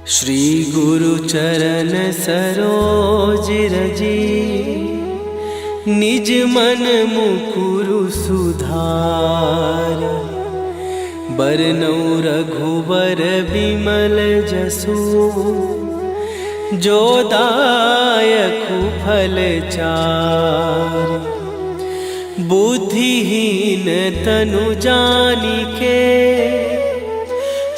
श्री गुरु चरण सरोज रजी, निज मन मुकुरु सुधार। बरनउँ रघुबर बिमल जसु, जो दायकु फल चार। बुद्धिहीन तनु जानिके,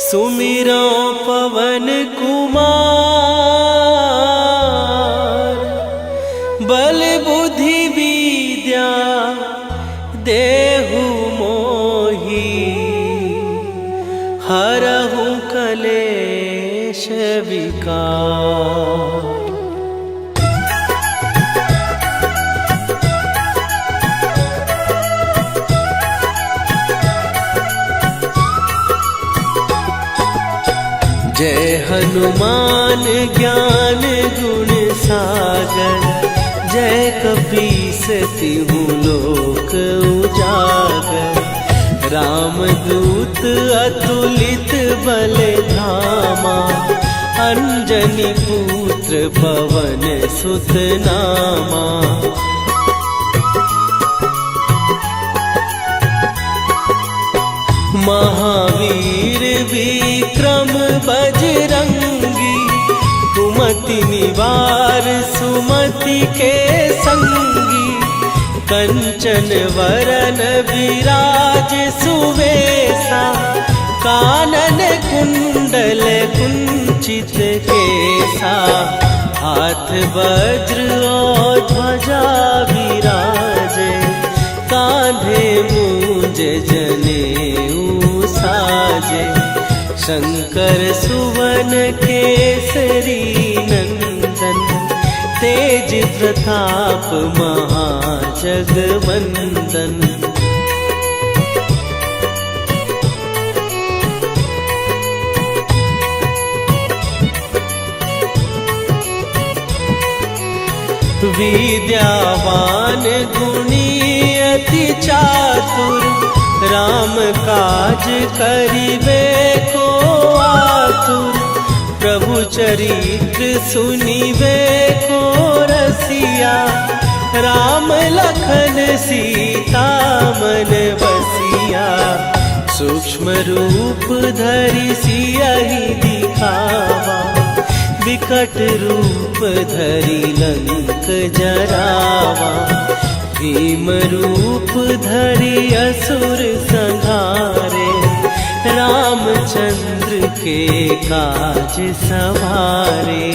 सुमिरो पवन कुमार। बल बुद्धि विद्या देहु मोहि, हरहु कलेश विकार। जय हनुमान ज्ञान गुण सागर, जय कपीस तिहु लोक उजागर। रामदूत अतुलित बल धामा, अंजनी पुत्र पवन सुत नामा। महावीर विक्रम बजरंगी, कुमति निवार सुमति के संगी। कंचन वरन विराज सुवेशा, कानन कुंडल कुंचित केसा। हाथ वज्र और ध्वजा विराजे, कांधे मूंज जनेऊ साजे। शंकर सुवन केसरी नंदन, तेज प्रताप महाजगवंदन। विद्यावान गुणी अति चातुर, राम काज करिबे को आतुर। प्रभु चरित्र सुनिबे को रसिया, राम लखन सीता मन बसिया। सूक्ष्म रूप धरि सियहि दिखावा, विकट रूप धरि लंक जरावा। भीम रूप धरि असुर संहारे, रामचंद्र के काज सवारे।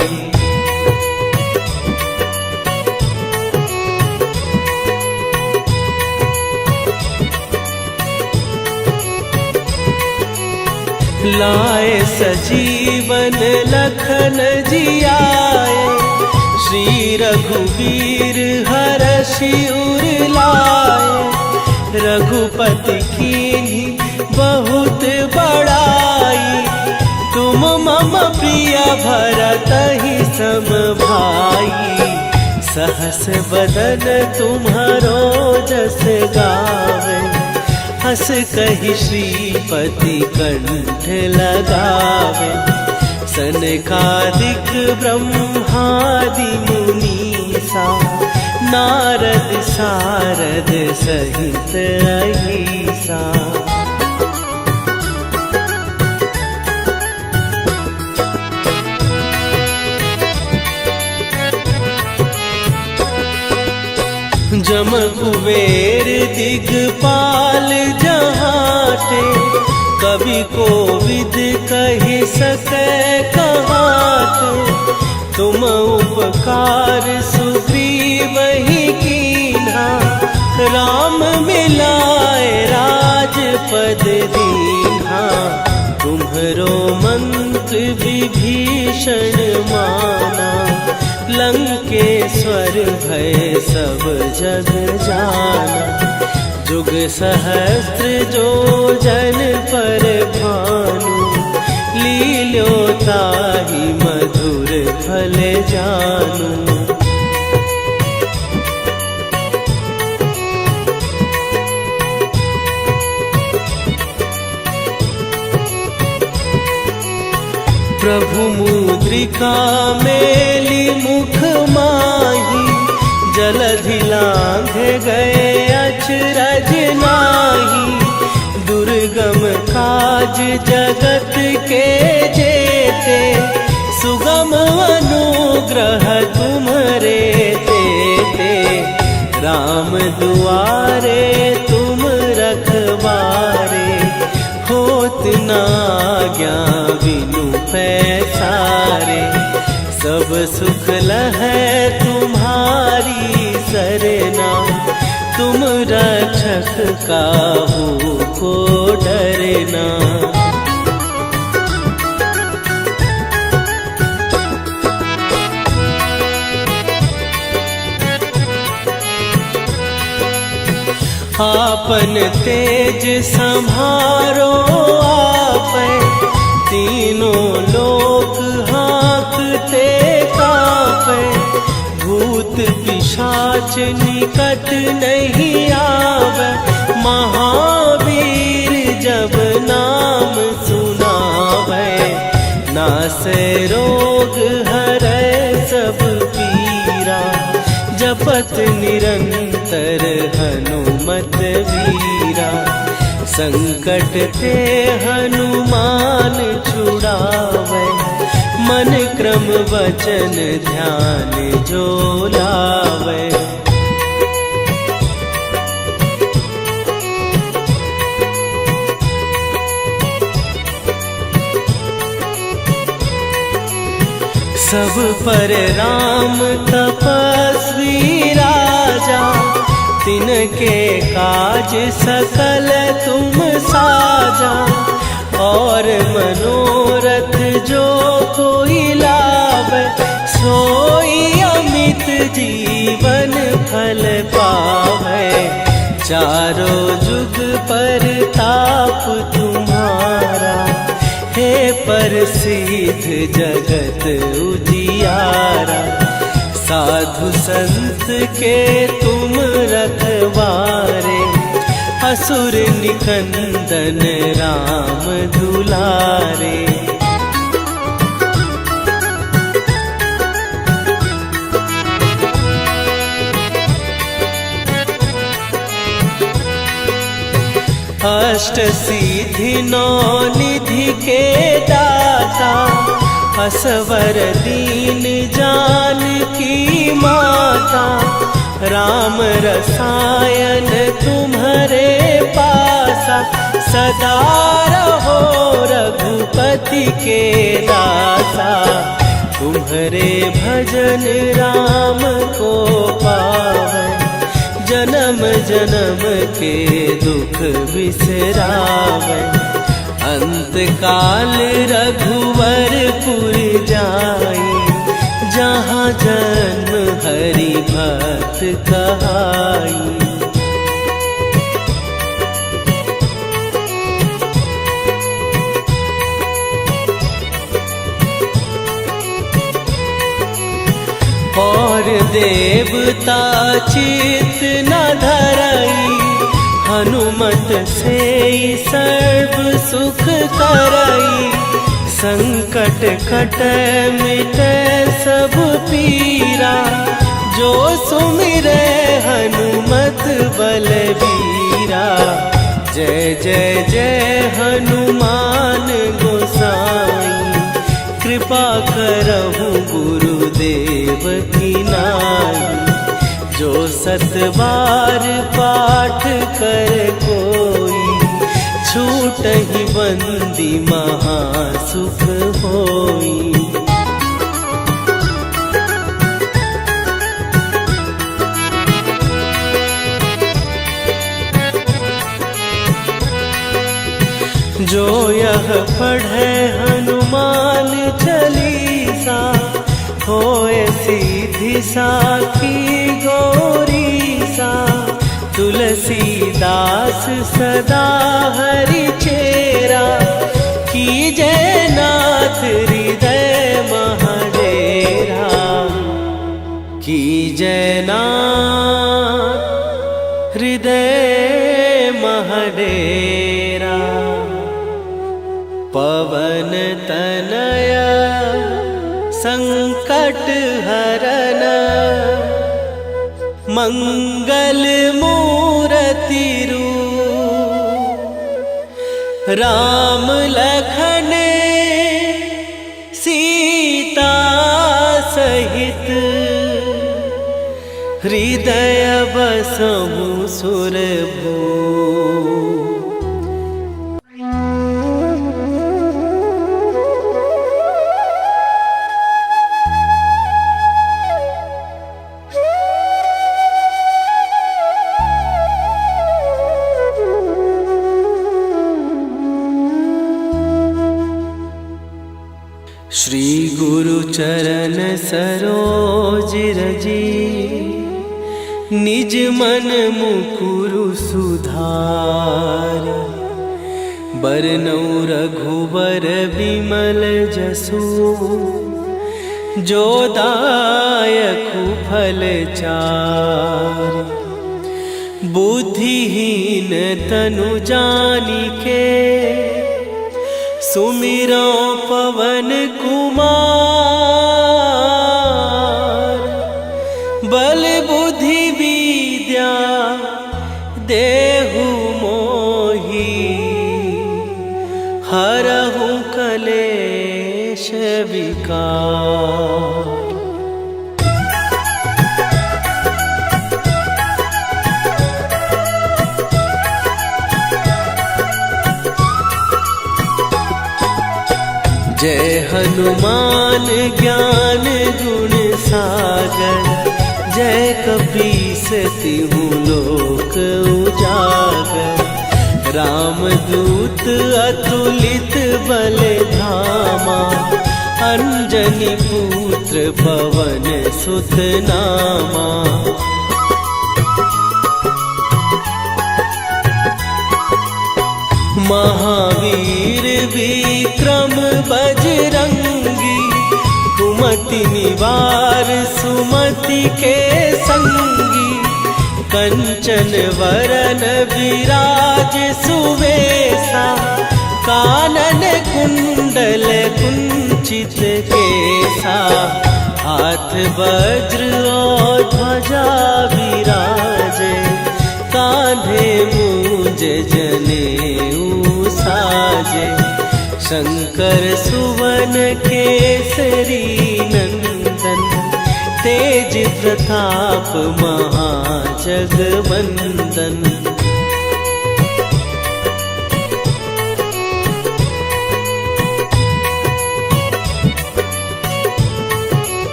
लाए सजीवन लखन जियाए, श्री रघुवीर हरषि उर लाए। रघुपति कीन्ही बहुत बड़ाई, तुम मम प्रिय भरतहि सम भाई। सहस बदन तुम्हारो जस गावे, हस कहि श्रीपति कंठ लगावे। सनकादिक ब्रह्मादि मुनीसा, नारद सारद सहित अहिसा। जम कुबेर दिगपाल जहांटे, कवि कोविद कहि सकै कहाते। तुम उपकार सुग्रीवहि कीन्हा, राम मिलाए राजपद दीन्हा। तुम्हरो मंत्र विभीषण माना, लंकेश्वर भय सब जग जाना। जुग सहस्त्र जो जन पर भानु, लील्यो ताहि मधुर फल जानू। प्रभु मुद्रिका मेली मुख माही, जलधि लांघे गए अचरज नाही। दुर्गम काज जगत के जेते, सुगम अनुग्रह तुम्हारे तेते। राम दुआरे तुम रखवारे, होत न आज्ञा बिनु पैसारे। सब सुख लहै तुम्हारी सरना, तुम रक्षक काहू को डरना। आपन तेज संभारो आपै, तीनों लोक हाँकते कापै। भूत पिशाच निकट नहीं आवे, महावीर जब नाम सुनावे। नासै रोग हरै सब पीरा, जपत निरंतर हनुमत वीरा। संकट ते हनुमान छुड़ावे, मन क्रम वचन ध्यान जो लावे। सब पर राम तपस्वी राजा, तिनके काज सकल तुम साजा। और मनोरथ जो कोई लावे, सोई अमित जीवन फल पावे। चारों जुग पर ताप तुम्हारा, हे प्रसिद्ध जगत उजियारा। साधु संत के तुम रखवारे, असुर निकंदन राम दुलारे। अष्ट सिद्धि नौ निधि के दाता, असवर दीन जानकी माता। राम रसायन तुम्हारे पासा, सदा रहो रघुपति के दासा। तुम्हारे भजन राम को पावे, जन्म जन्म के दुख बिसरावे। अंत काल रघुवरपुर जाई, जहाँ जन्म हरि भक्त कहाई। और देवता चित न धरई, हनुमत से सर्व सुख करई। संकट कट मिटे सब पीरा, जो सुमिरे हनुमत बलबीरा। जय जय जय हनुमान गोसाई, कृपा करहु गुरुदेव की नाई। जो सत बार पाठ कर कोई, छूटहि बंदी महासुख होई। जो यह पढ़े हनुमान चालीसा, होए सीधी साखी गौरीसा। तुलसीदास सदा हरि चेरा, कीजय नाथ हृदय महडेरा। कीजय नाथ हृदय महडेरा। पवन तनय संकट हरन मंगल मूर्ति रूप राम लखन सीता सहित हृदय बसहु सुरभू। श्री गुरु चरण सरोज रजी निज मन मुकुरु सुधार। बरनउँ रघुबर बिमल जसु जो दायकु फल चार। बुद्धिहीन तनु जानिके सुमिरो पवन कुमार। बल बुद्धि विद्या देहु मोहि हरहु कलेश विकार। जय हनुमान ज्ञान गुण सागर। जय कपीस तिहु लोक उजागर। रामदूत अतुलित बल धामा। अंजनी पुत्र पवन सुत नामा। महावीर विक्रम बजरंगी। कुमति निवार सुमति के संगी। कंचन वरन विराज सुवेशा। कानन कुंडल कुंचित केसा। हाथ वज्र और ध्वजा विराजे। कांधे मूंज जनेऊ साजे। शंकर सुवन केसरी नंदन। तेज प्रताप महाजगवंदन।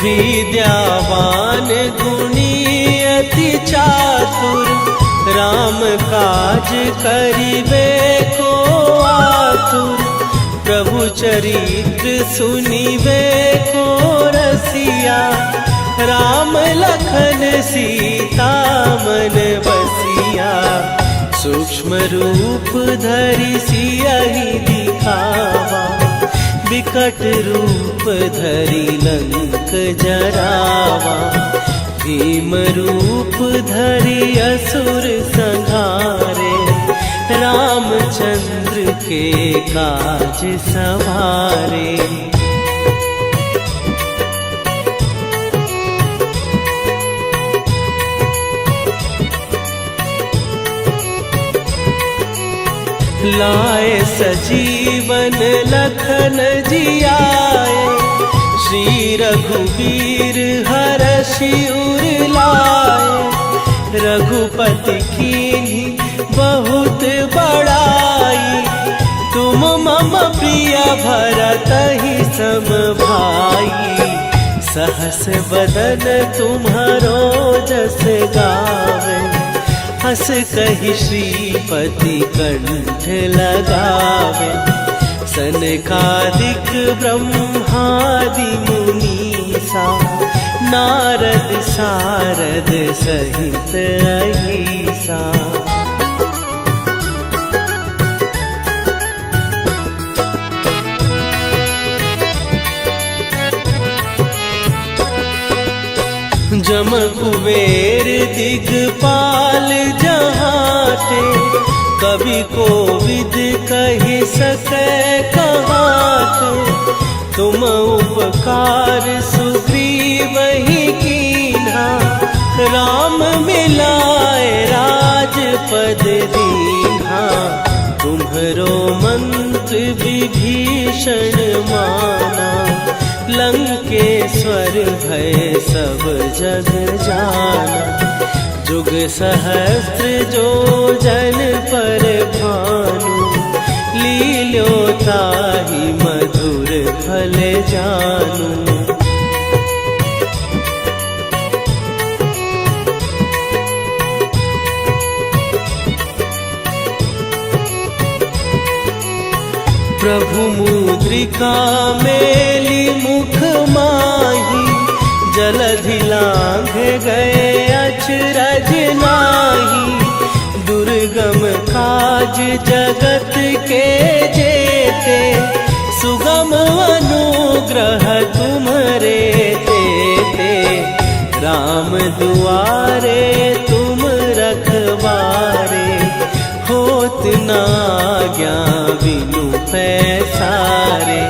विद्यावान गुणी अति चातुर। राम काज करिबे को आतुर। प्रभु चरित्र सुनिबे को रसिया। राम लखन सीता मन बसिया। सूक्ष्म रूप धरि सियहि दिखावा। विकट रूप धरि लंक जरावा। भीम रूप धरि असुर संहारे। रामचंद्र के काज सवारे। लाए सजीवन लखन जियाए। श्री रघुवीर हरषि उर लाए। रघुपति कीन्ही बहुत बड़ाई। तुम मम प्रिय भरतहि सम भाई। सहस बदन तुम्हारो जस गावे। हस कहि श्रीपति कंठ लगावे। सनकादिक ब्रह्मादि मुनीसा। नारद सारद सहित अहिसा। जम कुबेर दिगपाल जहाँ बाटे, कवि कोविद कहि सकै कहाते। तुम उपकार सुग्रीव ही कीन्हा, राम मिलाए राजपद दीन्हा। तुम्हरो मंत्र विभीषण माना, लंकेश्वर भय सब जग जाना। जुग सहस्त्र जो जन पर भानु, लील्यो ताहि मधुर फल जानू। प्रभु मुद्रिका मेली मुख माही, जलधि लांघ गए अचरज नाही। दुर्गम काज जगत के जेते, सुगम अनुग्रह तुम्हरे तेते। राम दुआरे तुम रखवारे, होत न आज्ञा बिनु पैसारे।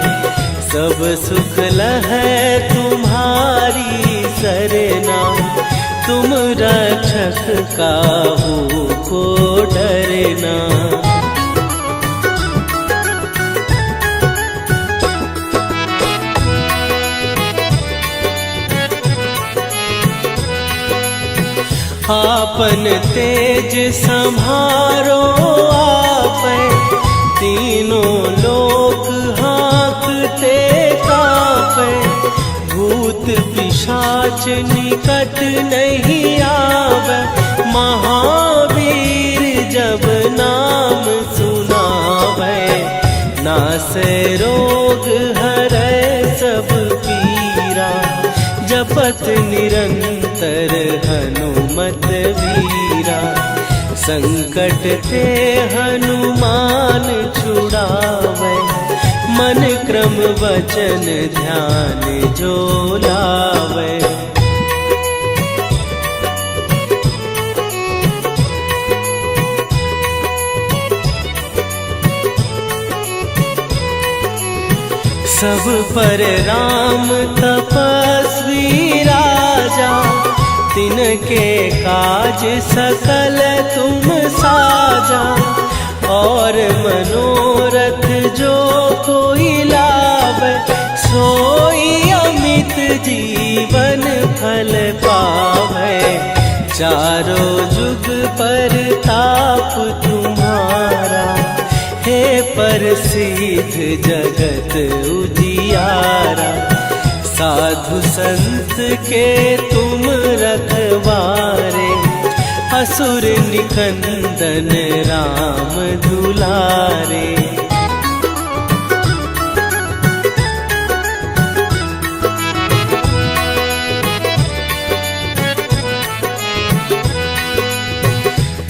सब सुख लहै तुम्हारी सरना, तुम रक्षक काहू को डरना। आपन तेज संभारो आपै, तीनों लोक हाँकते कापै। भूत पिशाच निकट नहीं आवे, महावीर जब नाम सुनावे। नासै रोग हरै सब पीरा, जपत निरंतर हनुमत वीरा। संकट ते हनुमान छुड़ावे, मन क्रम वचन ध्यान जो लावे। सब पर राम तपस्वी राजा, तिनके काज सकल तुम साजा। और मनोरथ जो कोई लावे, सोई अमित जीवन फल पावे। चारों जुग पर ताप तुम्हारा, हे प्रसिद्ध जगत उजियारा। साधु संत के तुम रखवारे, असुर निकंदन राम दुलारे।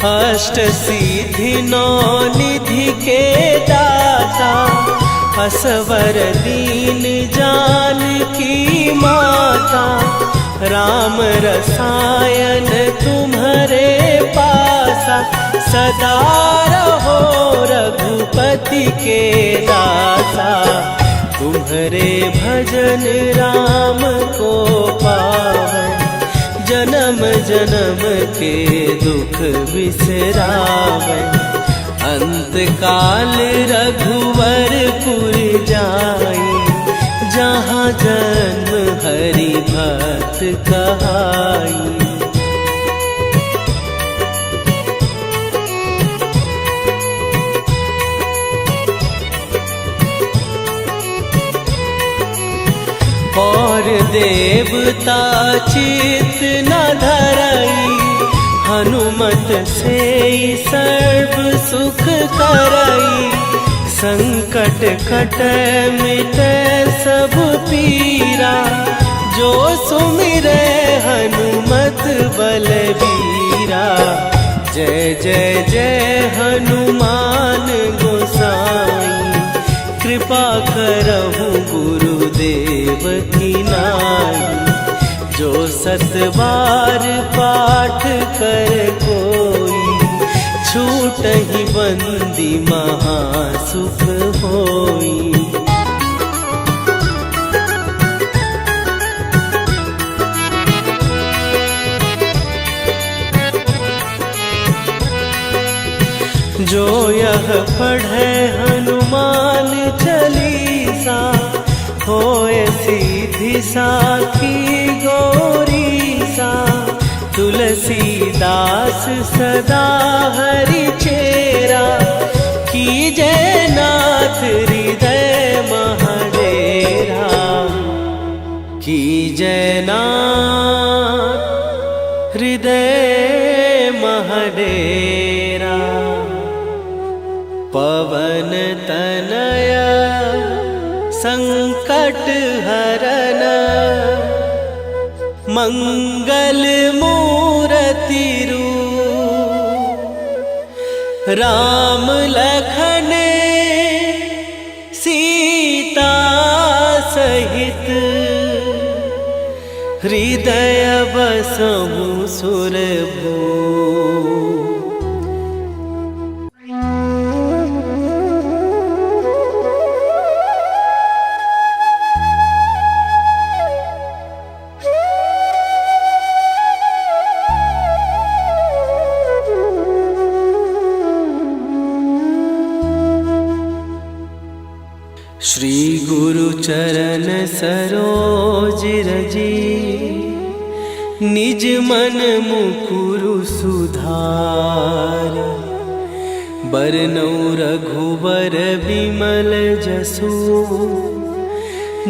अष्ट सिद्धि नौ निधि के दाता, असवर दीन जानकी माता। राम रसायन तुम्हारे पासा, सदा रहो रघुपति के दासा। तुम्हारे भजन राम को पावै, जन्म जन्म के दुख बिसरावै। अंत काल रघुवरपुर जाई, जहाँ जन्म हरि भक्त कहाई। और देवता चित न धरई, हनुमत से सर्व सुख करई। संकट कटै मिटै सब पीरा, जो सुमिरै हनुमत बलबीरा। जय जय जय हनुमान गोसाई, कृपा करहु गुरुदेव की नाई। जो 7 बार पाठ कर कोई, छूटहि बंदी महासुख होई। जो यह पढ़े हनुमान चालीसा, होए सीधी साखी गौरी सा। तुलसीदास सदा हरि चेरा, कीजय नाथ हृदय महडेरा। कीजय नाथ हृदय महडेरा। पवन तनय संकट हरन, मंगल मूरति रूप। राम लखन सीता सहित, हृदय बसहु सुरभूप। श्री गुरु चरण सरोज रजी, निज मन मुकुरु सुधार। बरनौ रघुबर बिमल जसु,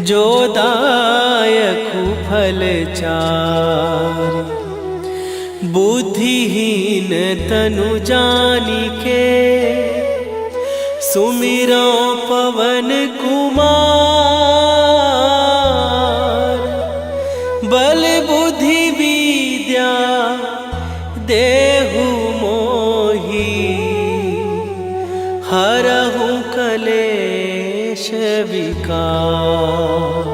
जो दायकु फल चार। बुद्धिहीन तनु जानिके, सुमिरो पवन कुमार। बल बुद्धि विद्या देहु मोहि, हरहु कलेश विकार।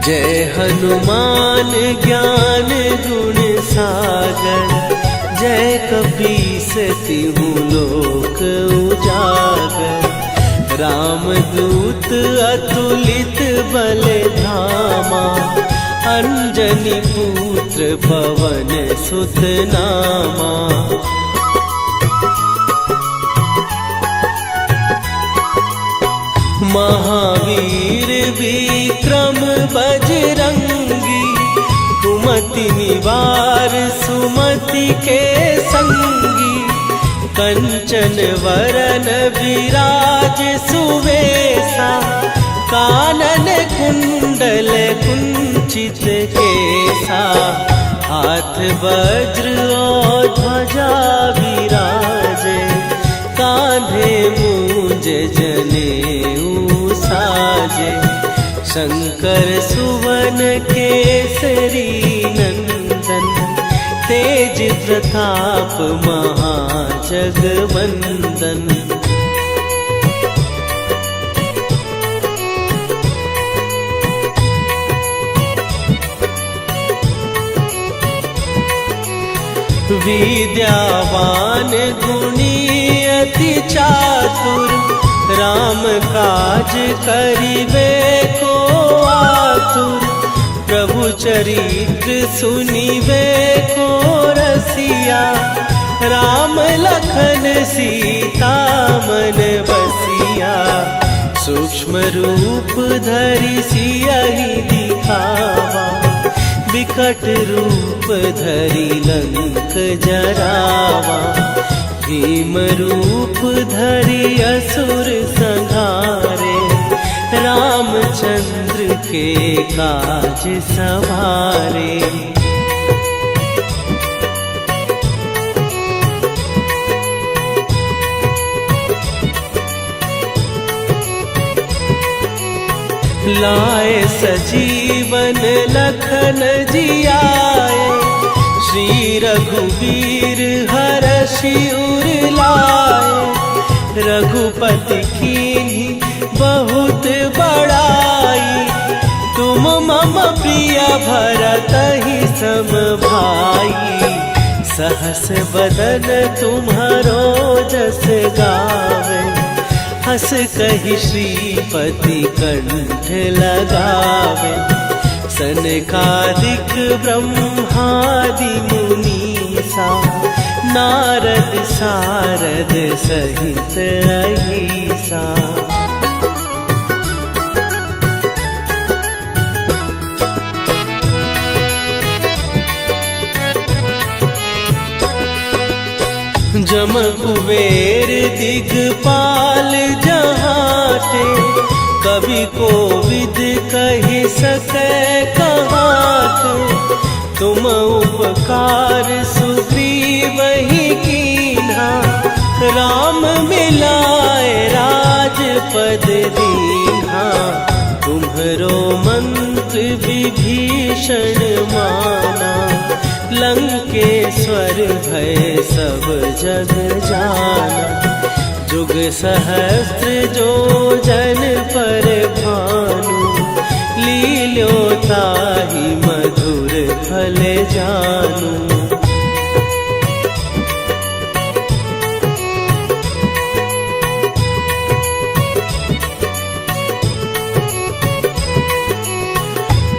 जय हनुमान ज्ञान गुण सागर, जय कपीस तिहु लोक उजागर। रामदूत अतुलित बल धामा, अंजनी पुत्र पवन सुत नामा। महावीर विक्रम बजरंगी, कुमति निवार सुमति के संगी। कंचन वरन विराज सुवेशा, कानन कुंडल कुंचित केसा। हाथ वज्र और ध्वजा विराजे, कांधे मूंज जनेऊ साजे। शंकर सुवन केसरी नंदन, तेज प्रताप महाजगवंदन। विद्यावान गुणी अति चातुर, राम काज करिबे को आतुर। प्रभु चरित्र सुनिबे को रसिया, राम लखन सीता मन बसिया। सूक्ष्म रूप धरि सियहि दिखावा, विकट रूप धरि लंक जरावा। भीम रूप धरि असुर संहारे, रामचंद्र के काज सवारे। लाए सजीवन लखन जियाए, श्री रघुवीर हरषि उर लाए। रघुपति कीन्ही बहुत बड़ाई। तुम मम प्रिय भरत ही सम भाई। सहस बदन तुम्हारो जस गावे। हस कहि श्रीपति कंठ लगावे। सनकादिक ब्रह्मादि मुनीसा। नारद सारद सहित अहिसा। जम कुबेर दिगपाल जहाते। कवि कोविद कहि सकै कहाते। तुम उपकार सुग्रीव ही कीन्हा। राम मिलाए राजपद दीन्हा। तुम्हरो मंत्र विभीषण माना। लंकेश्वर भय सब जग जाना। जुग सहस्त्र जो जन पर भानु। लील्यो ताहि मधुर फल जानू।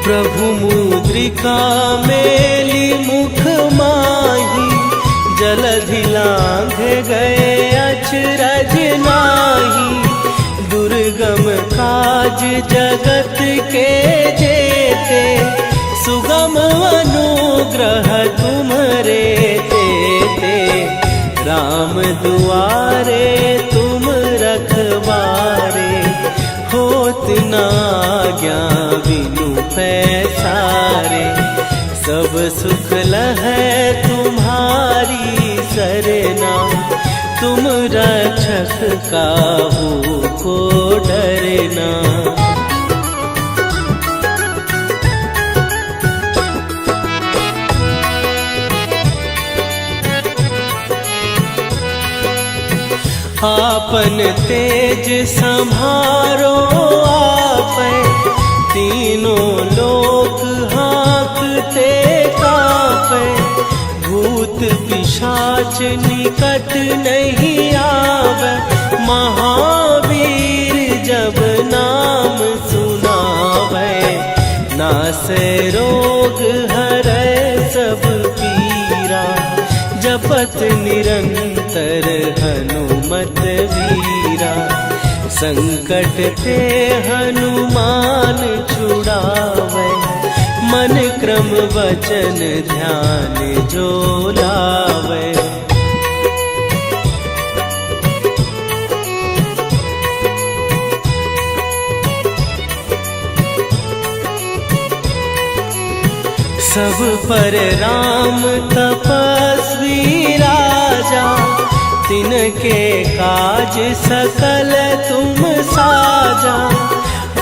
प्रभु मुद्रिका मेली मुख माही। जलधि लांघ गए अचरज नाही। दुर्गम काज जगत के जेते। सुगम अनुग्रह तुम्हरे तेते। राम दुआरे तुम रखवारे। होत न आज्ञा बिनु पैसारे। सब सुख लहै तुम्हारी सरना। तुम रक्षक काहू को डरना। आपन तेज संभारो आपै। तीनों लोक हाँकते कांपै। भूत पिशाच निकट नहीं आवे। महावीर जब नाम सुनावे। नासै रोग हरै सब पीरा। जपत निरंतर हनुमत वीरा। संकट ते हनुमान छुड़ावे। मन क्रम वचन ध्यान जो लावे। सब पर राम तपस्वी राजा। तिनके काज सकल तुम साजा।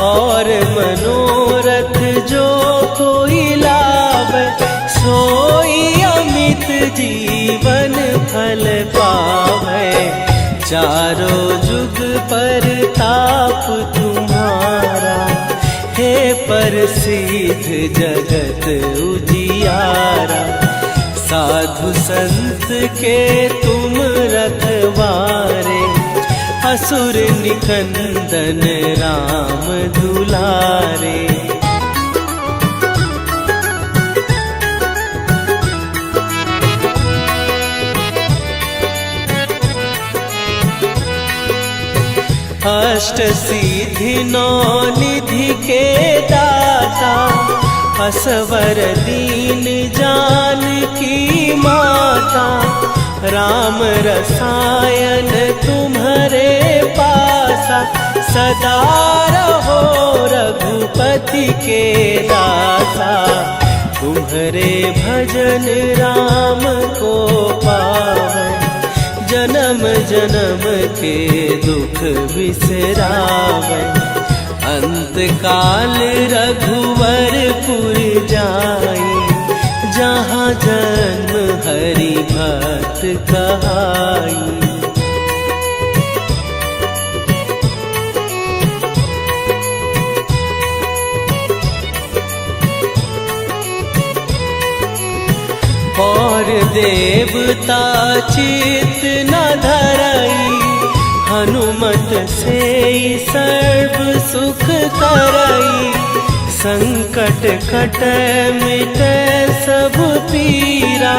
और मनोरथ जो कोई लावे। सोई अमित जीवन फल पावे। चारों जुग पर ताप तुम्हारा। हे प्रसिद्ध जगत उजियारा। साधु संत के तुम रखवारे। असुर निकंदन राम दुलारे। अष्ट सिद्धि नौ निधि के दाता। असवर दीन जानकी माता। राम रसायन तुम्हारे पासा। सदा रहो रघुपति के दासा। तुम्हारे भजन राम को पावे। जन्म जन्म के दुख बिसरावे। अंत काल रघुवरपुर जाई। जहाँ जन्म हरि भक्त कहाई। और देवता चित न धरई, हनुमत से सर्व सुख करई। संकट कटे मिटे सब पीरा,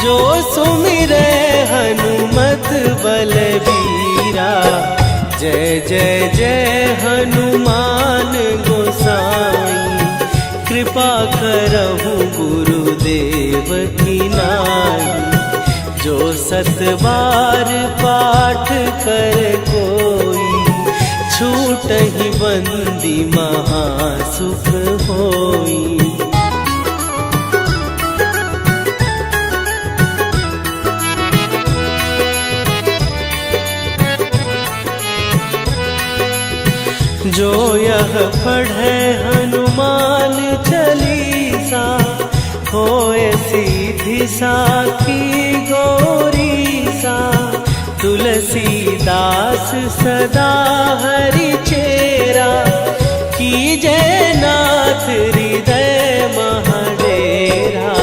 जो सुमिरे हनुमत बलबीरा। जय जय जय हनुमान गोसाई, कृपा करहु गुरुदेव की नाई। जो 7 बार पाठ कर कोई, छूटहि बंदी महासुख होई। जो यह पढ़े हनुमान चालीसा, होए सीधी साखी गौरीसा। तुलसीदास सदा हरि चेरा, कीजय नाथ हृदय महडेरा।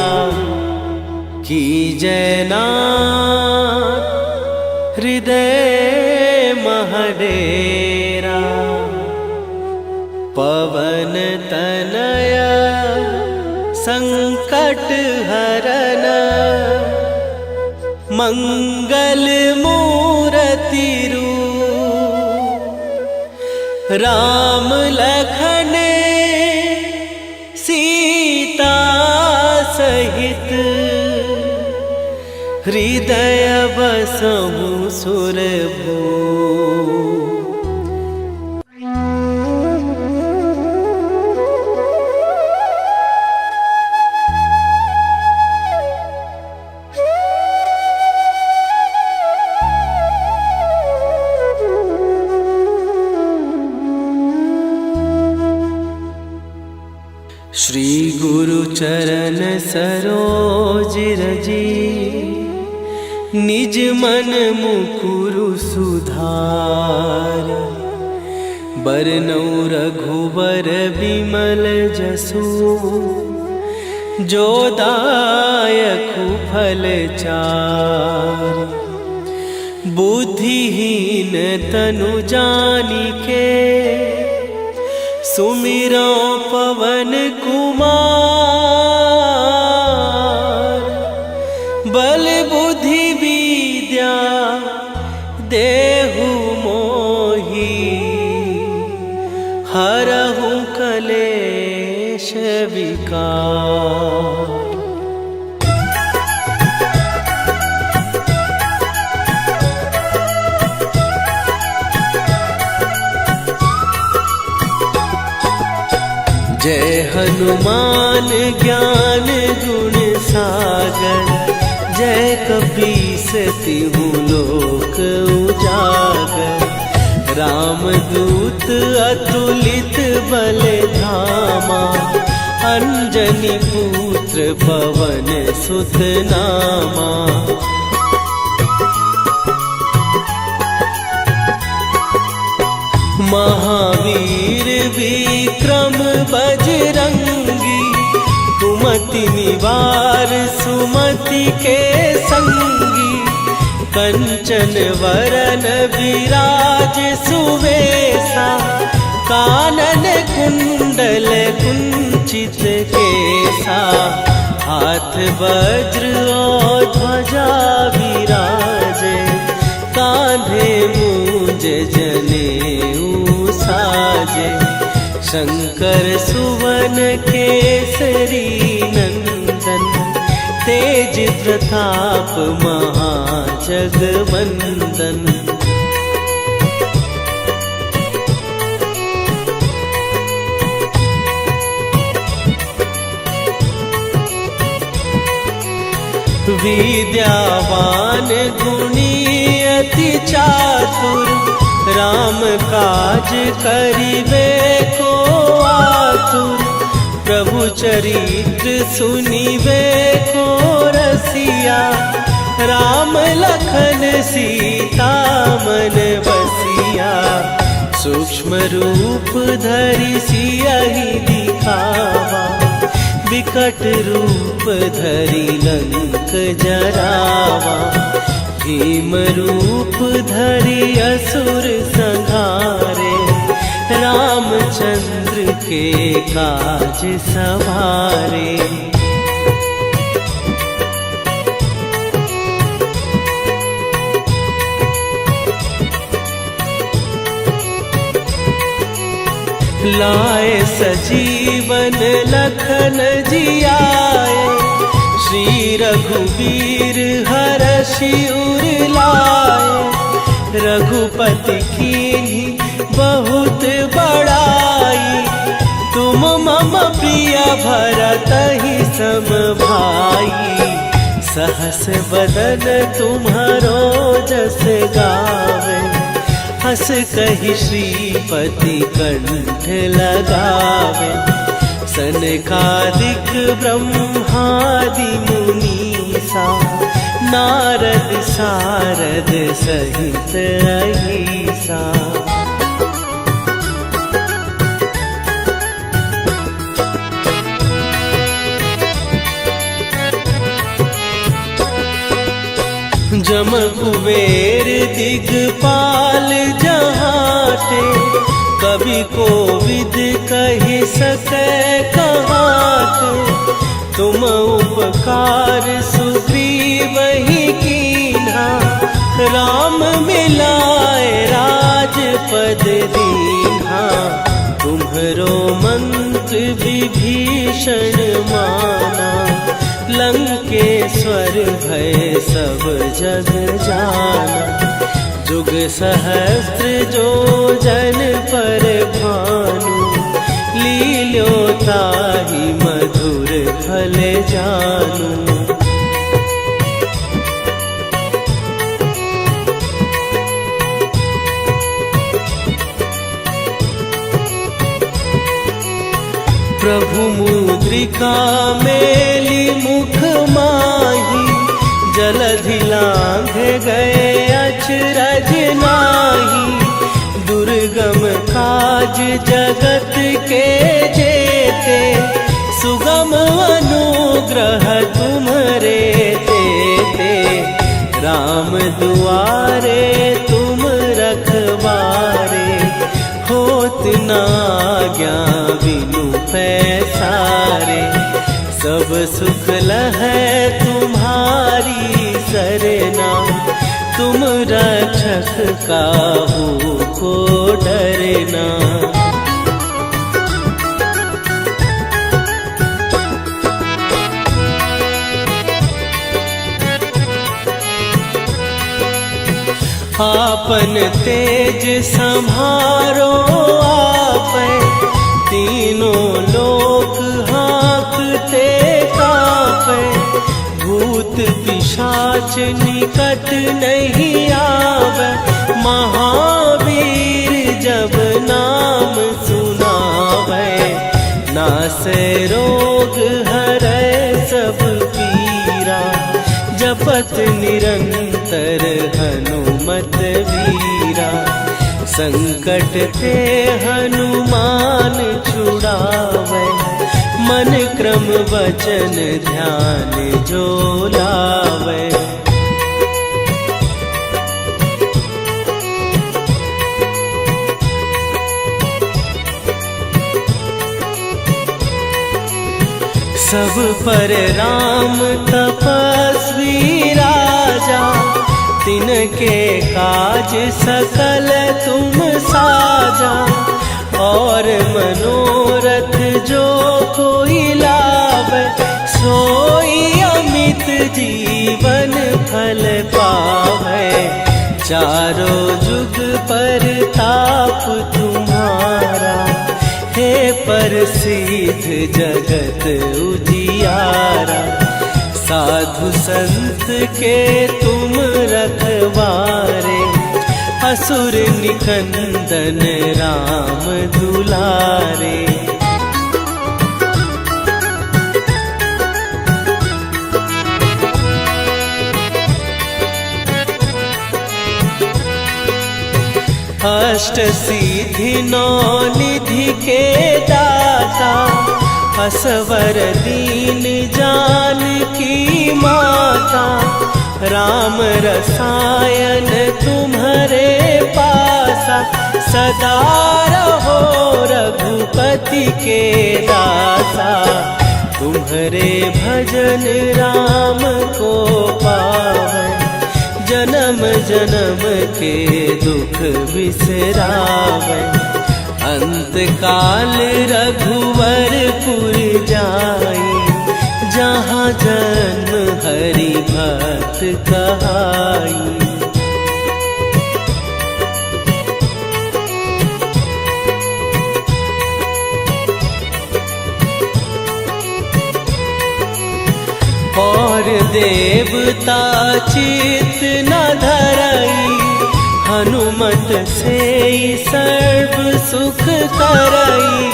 कीजय नाथ हृदय महडेरा। पवन तनय संकट हरन, मंगल मूरति रूप। राम लखन सीता सहित, हृदय बसहु सुरभूप। श्री गुरु चरण सरोज रजी, निज मन मुकुरु सुधार। बरनौ रघुबर बिमल जसु, जो दायकु फल चार। बुद्धिहीन तनु जानिके, सुमिरो पवन कुमार। बल बुद्धि विद्या देहु मोहि, हरहु कलेश विकार। जय हनुमान ज्ञान गुण सागर, जय कपीस तिहु लोक उजागर। रामदूत अतुलित बल धामा, अंजनी पुत्र पवन सुत नामा। महावीर विक्रम बजरंगी, कुमति निवार सुमति के संगी। कंचन वरन विराज सुवेशा, कानन कुंडल कुंचित केसा। हाथ वज्र और ध्वजा विराजे, कांधे मूंज जनेऊ साजे। शंकर सुवन केसरी नंदन, तेज प्रताप महाजगवंदन। विद्यावान गुणी अति चातुर, राम काज करिबे को आतुर। प्रभु चरित्र सुनिबे को रसिया, राम लखन सीता मन बसिया। सूक्ष्म रूप धरि सियहि दिखावा, विकट रूप धरि लंक जरावा, भीम रूप धरि असुर संहारे, रामचंद्र के काज सवारे। लाए सजीवन लखन जियाए, श्री रघुवीर हरषि उर लाए। रघुपति कीन्ही बहुत बड़ाई, तुम मम प्रिय भरतहि सम भाई। सहस बदन तुम्हारो जस गावे, हस कहि श्रीपति कंठ लगावे। सनकादिक ब्रह्मादि मुनीसा, नारद सारद सहित अहिसा। जम कुबेर दिगपाल जहाते, कवि कोविद कहि सकै कहाते। तुम उपकार सुग्रीवहि कीन्हा, राम मिलाए राजपद दीन्हा। तुम्हरो मंत्र विभीषण माना, लंकेश्वर भय सब जग जाना। जुग सहस्त्र जो जन पर भानु, लील्यो ताहि मधुर फल जानू। प्रभु मुद्रिका मेली मुख माही, जलधि लांघ गए अचरज नाही। दुर्गम काज जगत के जेते, सुगम अनुग्रह तुम्हरे तेते। राम दुआरे तुम रखवारे, होत न आज्ञा बिनु पैसारे। सब सुख लहै तुम्हारी सरना, तुम रक्षक काहू को डरना। आपन तेज सम्हारो आपै, तीनों लोक हाँकते कांपै। भूत पिशाच निकट नहीं आवे, महावीर जब नाम सुनावे। नासै रोग हरै सब पीरा, जपत निरंतर हनुमत वीरा। संकट ते हनुमान छुड़ावे, मन क्रम वचन ध्यान जो लावे। सब पर राम तपस्वी राजा, तिनके काज सकल तुम साजा। और मनोरथ जो कोई लावे, सोई अमित जीवन फल पावे। चारों जुग पर ताप तुम्हारा, हे प्रसिद्ध जगत उजियारा। साधु संत के तुम रखवारे, असुर निकंदन राम दुलारे। अष्ट सिद्धि नौ निधि के दाता, असवर दीन जानकी माता, राम रसायन तुम्हारे पासा। सदा रहो रघुपति के दासा, तुम्हारे भजन राम को पावै। जन्म जन्म के दुख बिसरावै, अंत काल रघुवरपुर जाई। जहाँ जन्म हरि भक्त कहाई। और देवता चित न धरई, हनुमत से सर्व सुख करई।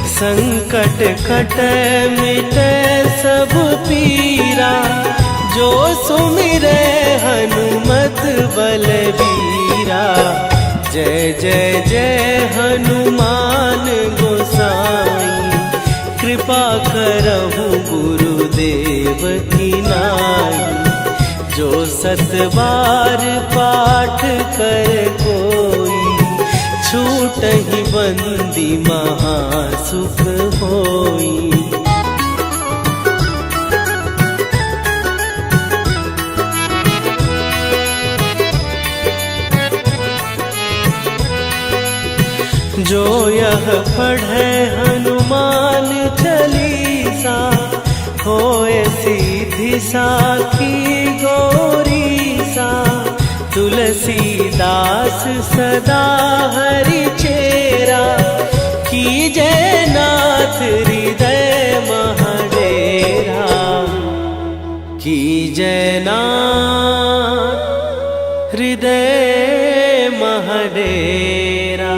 संकट कटै मिटै सब पीरा, जो सुमिरै हनुमत बलबीरा। जय जय जय हनुमान गोसाई, कृपा करहु गुरुदेव की नाई। जो सत बार पाठ कर कोई, छूटहि बंदी महासुख होई। जो यह पढ़े हनुमान चालीसा, होए सीधी साखी गौरीसा। तुलसीदास सदा हरि चेरा, कीजै नाथ हृदय महडेरा। कीजै नाथ हृदय महडेरा।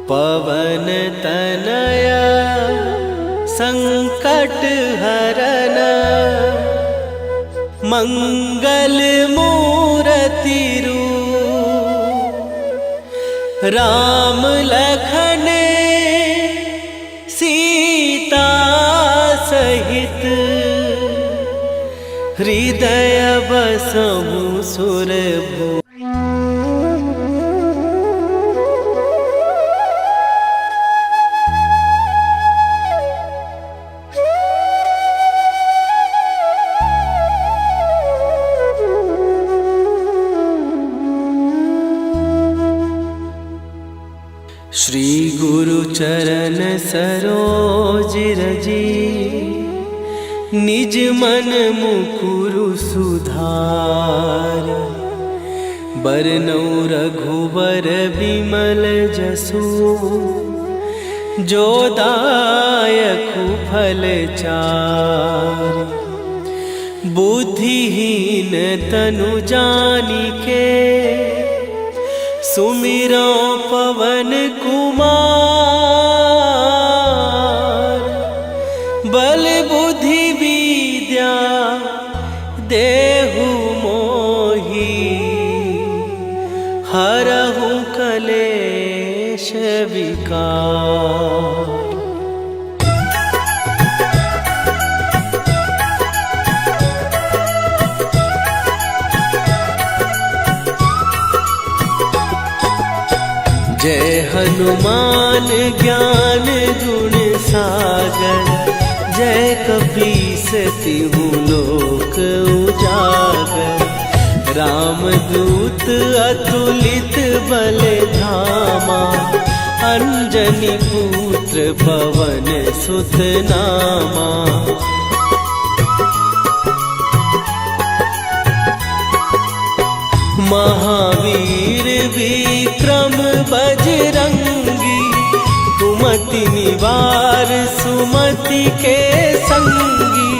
पवन तनय संकट हरन, मंगल मूरति रूप। राम लखन सीता सहित, हृदय बसहु सुरभूप। श्री गुरु चरण सरोज रजी, निज मन मुकुरु सुधार। बरनौ रघुबर बिमल जसु, जो दायकु फल चार। बुद्धिहीन तनु जानिके, सुमिरो पवन कुमार। बल बुद्धि विद्या देहु मोहि, हरहु कलेश विकार। जय हनुमान ज्ञान गुण सागर, जय कपीस तिहु लोक उजागर। रामदूत अतुलित बल धामा, अंजनी पुत्र पवन सुत नामा। महावीर विक्रम बजरंगी, कुमति निवार सुमति के संगी।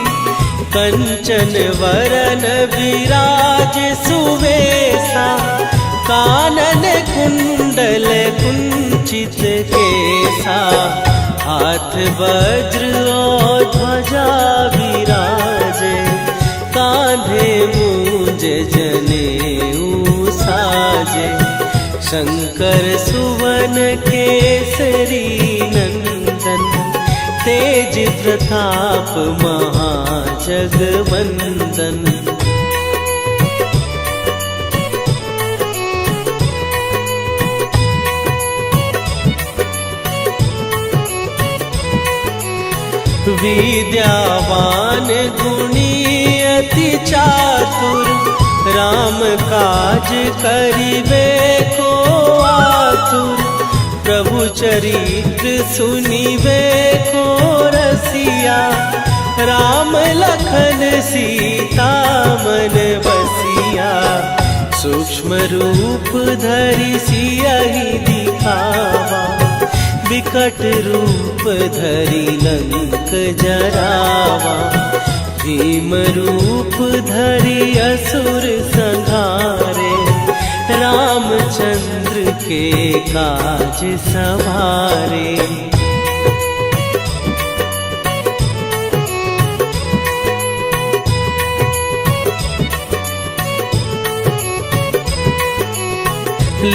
कंचन वरन विराज सुवेशा, कानन कुंडल कुंचित केसा। हाथ वज्र और ध्वजा विराजे, कांधे मूंज जनेऊ साजे। शंकर सुवन केसरी नंदन, तेज प्रताप महाजगवंदन। विद्यावान गुणी अति चातुर, राम काज करिबे को आतुर। प्रभु चरित्र सुनिबे को रसिया, राम लखन सीता मन बसिया। सूक्ष्म रूप धरि सियहि दिखावा, विकट रूप धरि लंक जरावा। भीम रूप धरि असुर संहारे, रामचंद्र के काज सवारे।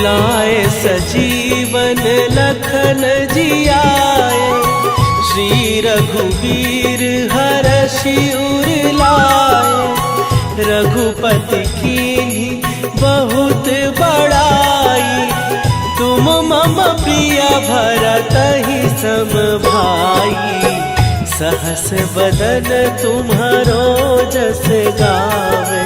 लाए सजीवन लखन जियाए, श्री रघुवीर हरषि उर लाए। रघुपति कीन्ही बहुत बड़ाई, तुम मम प्रिय भरतहि सम भाई। सहस बदन तुम्हारो जस गावे,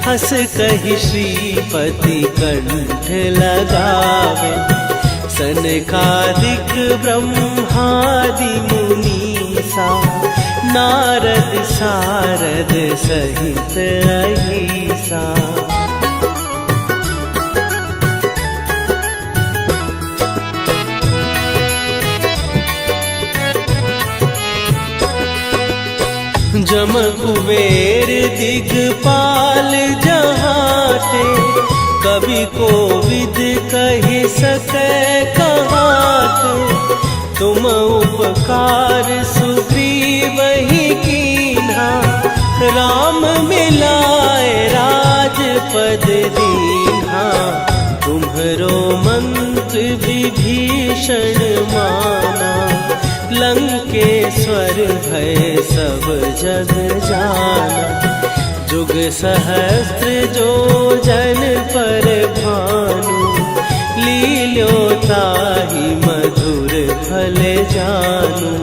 हस कहि श्रीपति कंठ लगावे। सनकादिक ब्रह्मादि मुनीसा, नारद सारद सहित अहिसा। जम कुबेर दिगपाल जहाते, कवि कोविद कहि सकै कहाते। तुम उपकार सुग्रीवहि कीन्हा, राम मिलाए राजपद दीन्हा। तुम्हरो मंत्र विभीषण माना, लंकेश्वर भय सब जग जाना। जुग सहस्त्र जो जन पर भानु, लील्यो ताहि मधुर फल जानू।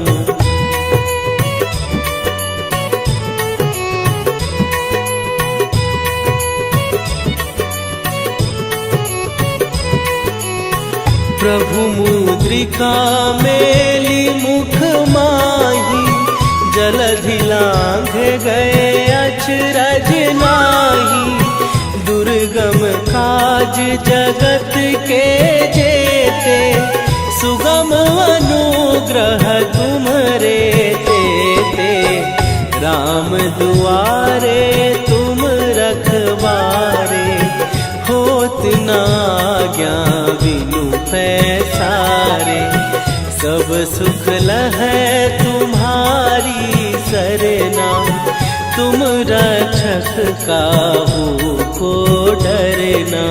प्रभु मुद्रिका मेली मुख माही, जलधि लांघ गए अचरज नाही। दुर्गम काज जगत के जेते, सुगम अनुग्रह तुम्हरे तेते। राम दुआरे तुम रखवारे, होत न आज्ञा बिनु पैसारे। सब सुख लहै तुम्हारी सरना, तुम रक्षक काहू को डरना।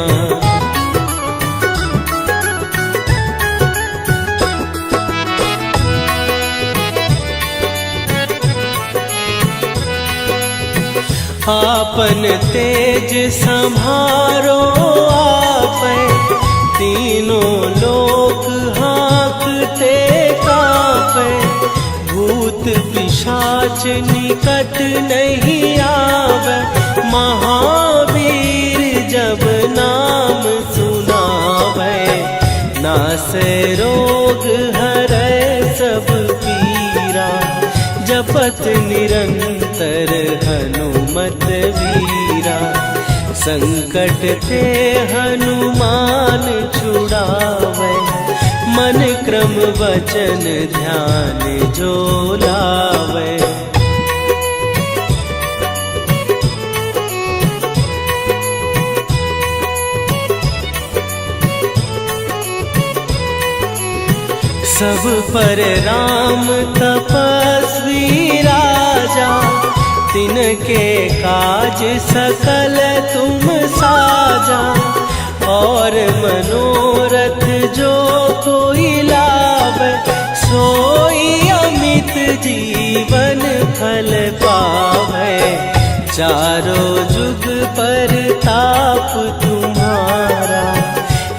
आपन तेज संभारो आपै, तीनों लोक हाँकते कांपै। भूत पिशाच निकट नहीं आवे, महावीर जब नाम सुनावे। नासै रोग हरै सब पीरा, जपत निरंतर हनुमत वीरा। संकट ते हनुमान छुड़ावे, मन क्रम वचन ध्यान जो लावे। सब पर राम तपस्वी राजा, तिनके काज सकल तुम साजा। और मनोरथ जो कोई लाभ, सोई अमित जीवन फल पावे। चारों जुग पर ताप तुम्हारा,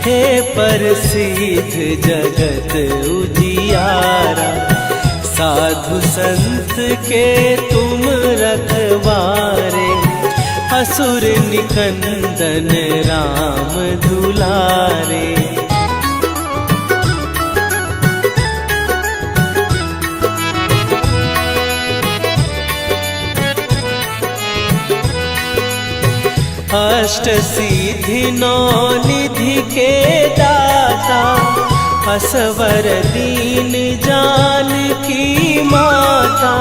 हे प्रसिद्ध जगत उजियारा। साधु संत के तुम रखवारे, असुर निकंदन राम दुलारे। अष्ट सिद्धि नौ निधि के दाता, असवर दीन जानकी माता।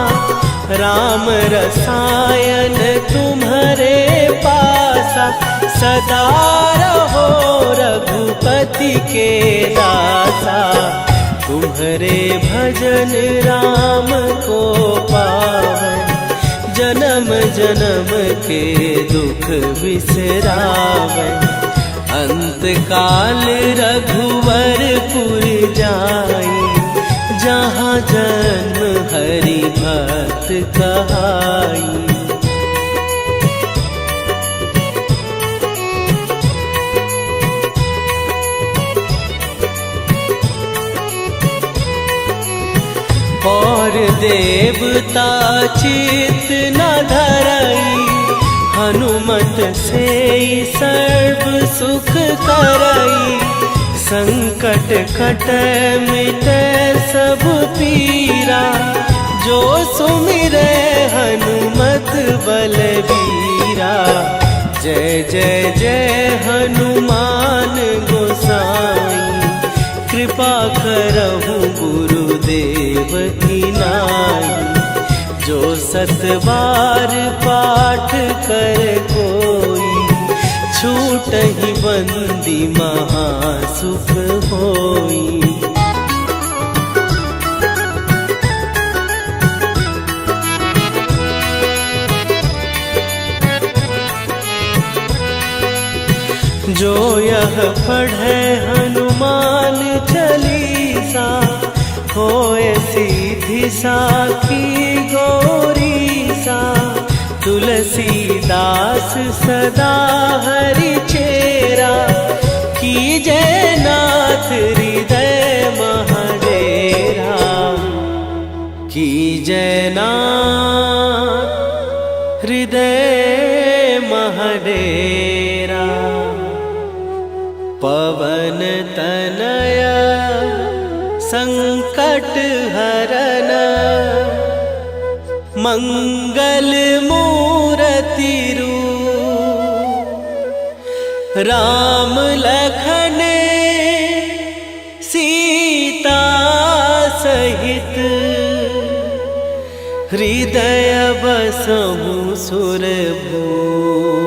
राम रसायन तुम्हारे पासा, सदा रहो रघुपति के दासा। तुम्हारे भजन राम को पावन, जन्म जन्म के दुख बिसरावे। अंत काल रघुवरपुर जाई, जहाँ जन्म हरि भक्त कहाई। और देवता चित न धरई, हनुमत से सर्व सुख करई। संकट कट मिटे सब पीरा, जो सुमिरे हनुमत बलबीरा। जय जय जय हनुमान गोसाई, कृपा करहु गुरुदेव की नाई। जो सत बार पाठ कर कोई, छूटहि बंदी महासुख होई। जो यह पढ़े हनुमान चालीसा, होए सीधी साखी गौरीसा। तुलसीदास सदा हरि चेरा, कीजय नाथ हृदय महडेरा। कीजय नाथ हृदय महडेरा। पवन तनया संकट हरन, मंगल मूर्ति रूप। राम लखन सीता सहित, हृदय बसहु सुरभूप।